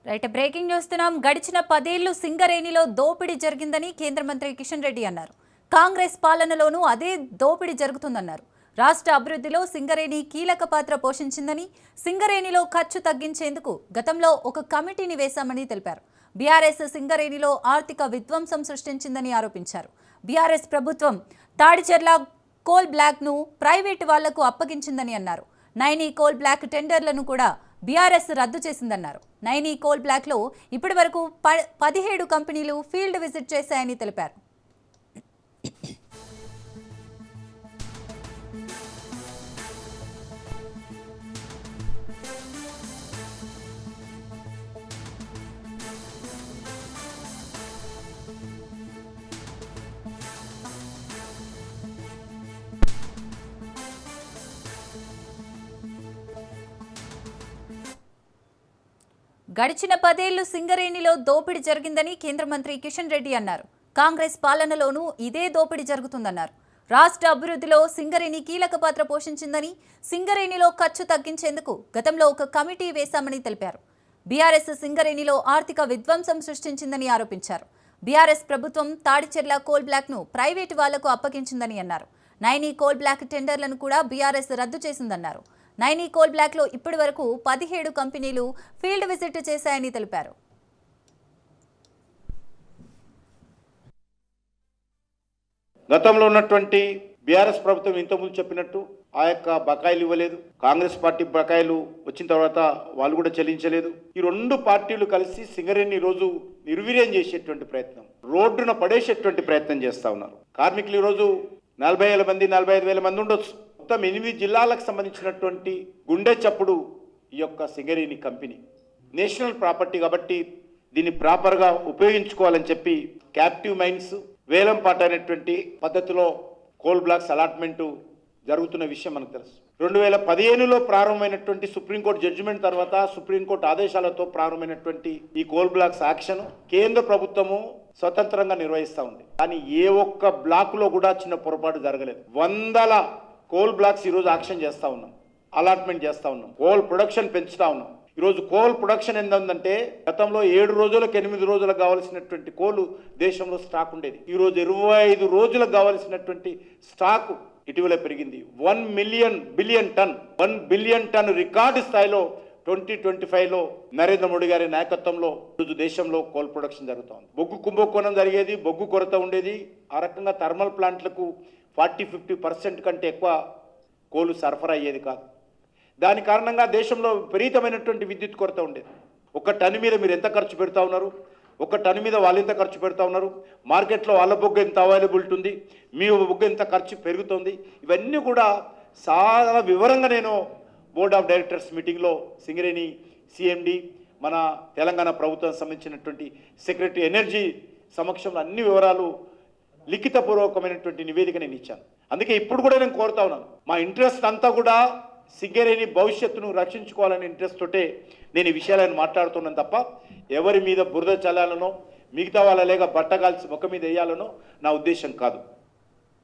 Right, breaking చూస్తున్నాం. గడిచిన 10 ఏళ్లు సింగరేణిలో దోపిడీ జరిగిందని కేంద్ర మంత్రి కిషన్ రెడ్డి అన్నారు. కాంగ్రెస్ పాలనలోనూ అదే దోపిడీ జరుగుతుందన్నారు. రాష్ట్ర అభివృద్ధిలో సింగరేణి కీలక పాత్ర పోషించిందని, సింగరేణిలో ఖర్చు తగ్గించేందుకు గతంలో ఒక కమిటీని వేశామని తెలిపారు. బీఆర్ఎస్ సింగరేణిలో ఆర్థిక విధ్వంసం సృష్టించిందని ఆరోపించారు. బీఆర్ఎస్ ప్రభుత్వం తాడిచెర్ల కోల్ బ్లాక్ను ప్రైవేటు వాళ్లకు అప్పగించిందని అన్నారు. నైనీ కోల్ బ్లాక్ టెండర్లను కూడా బీఆర్ఎస్ రద్దు చేసిందన్నారు. నైనీ కోల్ బ్లాక్లో ఇప్పటి వరకు 17 కంపెనీలు ఫీల్డ్ విజిట్ చేశాయని తెలిపారు. గడిచిన 10 ఏళ్లు సింగరేణిలో దోపిడీ జరిగిందని కేంద్ర మంత్రి కిషన్ రెడ్డి అన్నారు. కాంగ్రెస్ పాలనలోనూ ఇదే దోపిడీ జరుగుతుందన్నారు. రాష్ట్ర అభివృద్ధిలో సింగరేణి కీలక పాత్ర పోషించిందని, సింగరేణిలో ఖర్చు తగ్గించేందుకు గతంలో ఒక కమిటీ వేశామని తెలిపారు. బీఆర్ఎస్ సింగరేణిలో ఆర్థిక విధ్వంసం సృష్టించిందని ఆరోపించారు. బీఆర్ఎస్ ప్రభుత్వం తాడిచెర్ల కోల్ బ్లాక్ను ప్రైవేటు వాళ్లకు అప్పగించిందని అన్నారు. నైనీ కోల్ బ్లాక్ టెండర్లను కూడా బీఆర్ఎస్ రద్దు చేసిందన్నారు. నైనీ కోల్ బ్లాక్లో ఇప్పటి వరకు 17 కంపెనీలు ఫీల్డ్ విజిట్ చేశాయని తెలిపారు. గతంలో ఉన్నటువంటి బీఆర్ఎస్ ప్రభుత్వం ఇంతకుముందు చెప్పినట్టు ఆ యొక్క బకాయిలు ఇవ్వలేదు. కాంగ్రెస్ పార్టీ బకాయిలు వచ్చిన తర్వాత వాళ్ళు కూడా చెల్లించలేదు. ఈ రెండు పార్టీలు కలిసి సింగరేణి రోజు నిర్వీర్యం చేసేటువంటి ప్రయత్నం, రోడ్డున పడేసేటువంటి ప్రయత్నం చేస్తా ఉన్నారు. కార్మికులు ఈరోజు 40,000 మంది 45,000 మంది ఉండొచ్చు. మొత్తం 8 జిల్లాలకు సంబంధించినటువంటి గుండె చప్పుడు ఈ యొక్క సింగరేణి కంపెనీ నేషనల్ ప్రాపర్టీ కాబట్టి దీన్ని ప్రాపర్గా ఉపయోగించుకోవాలని చెప్పి క్యాప్టివ్ మైన్స్ వేలం పాట అనేటువంటి పద్ధతిలో కోల్ బ్లాక్స్ అలాట్మెంటు జరుగుతున్న విషయం మనకు తెలుసు. 2015లో ప్రారంభమైనటువంటి సుప్రీంకోర్టు జడ్జిమెంట్ తర్వాత సుప్రీంకోర్టు ఆదేశాలతో ప్రారంభమైనటువంటి ఈ కోల్ బ్లాక్స్ యాక్షన్ కేంద్ర ప్రభుత్వము స్వతంత్రంగా నిర్వహిస్తూ ఉంది. కానీ ఏ ఒక్క బ్లాక్లో కూడా చిన్న పొరపాటు జరగలేదు. 100 కోల్ బ్లాక్స్ ఈరోజు యాక్షన్ చేస్తూ ఉన్నాం, అలాట్మెంట్ చేస్తూ ఉన్నాం, కోల్ ప్రొడక్షన్ పెంచుతూ ఉన్నాం. ఈరోజు కోల్ ప్రొడక్షన్ ఎంత ఉందంటే గతంలో 7 రోజులకు 8 రోజులకు కావాల్సినటువంటి కోలు దేశంలో స్టాక్ ఉండేది. ఈరోజు 25 రోజులకు కావాల్సినటువంటి స్టాక్ ఇటీవల పెరిగింది. 1 బిలియన్ టన్ రికార్డు స్థాయిలో 2025లో నరేంద్ర మోడీ గారి నాయకత్వంలో ఈరోజు దేశంలో కోల్ ప్రొడక్షన్ జరుగుతోంది. బొగ్గు కుంభకోణం జరిగేది, బొగ్గు కొరత ఉండేది. ఆ రకంగా థర్మల్ ప్లాంట్లకు 40-50% కంటే ఎక్కువ కోలు సరఫరా అయ్యేది కాదు. దాని కారణంగా దేశంలో విపరీతమైనటువంటి విద్యుత్ కొరత ఉండేది. ఒక టన్ మీద మీరు ఎంత ఖర్చు పెడతా ఉన్నారు, ఒక టన్ మీద వాళ్ళు ఎంత ఖర్చు పెడతా ఉన్నారు, మార్కెట్లో వాళ్ళ బొగ్గు ఎంత అవైలబిలిటీ ఉంది, మీ బొగ్గు ఎంత ఖర్చు పెరుగుతుంది, ఇవన్నీ కూడా చాలా వివరంగా నేను బోర్డ్ ఆఫ్ డైరెక్టర్స్ మీటింగ్లో సింగరేణి సిఎండి మన తెలంగాణ ప్రభుత్వానికి సంబంధించినటువంటి సెక్రటరీ ఎనర్జీ సమక్షంలో అన్ని వివరాలు లిఖితపూర్వకమైనటువంటి నివేదిక నేను ఇచ్చాను. అందుకే ఇప్పుడు కూడా నేను కోరుతా ఉన్నాను, మా ఇంట్రెస్ట్ అంతా కూడా సింగరేణి భవిష్యత్తును రక్షించుకోవాలనే ఇంట్రెస్ట్ తోటే నేను ఈ విషయాలను మాట్లాడుతున్నాను తప్ప ఎవరి మీద బురద చల్లాలనో మిగతా వాళ్ళ లేక బట్టగాల్సి ముఖం మీద వేయాలనో నా ఉద్దేశం కాదు.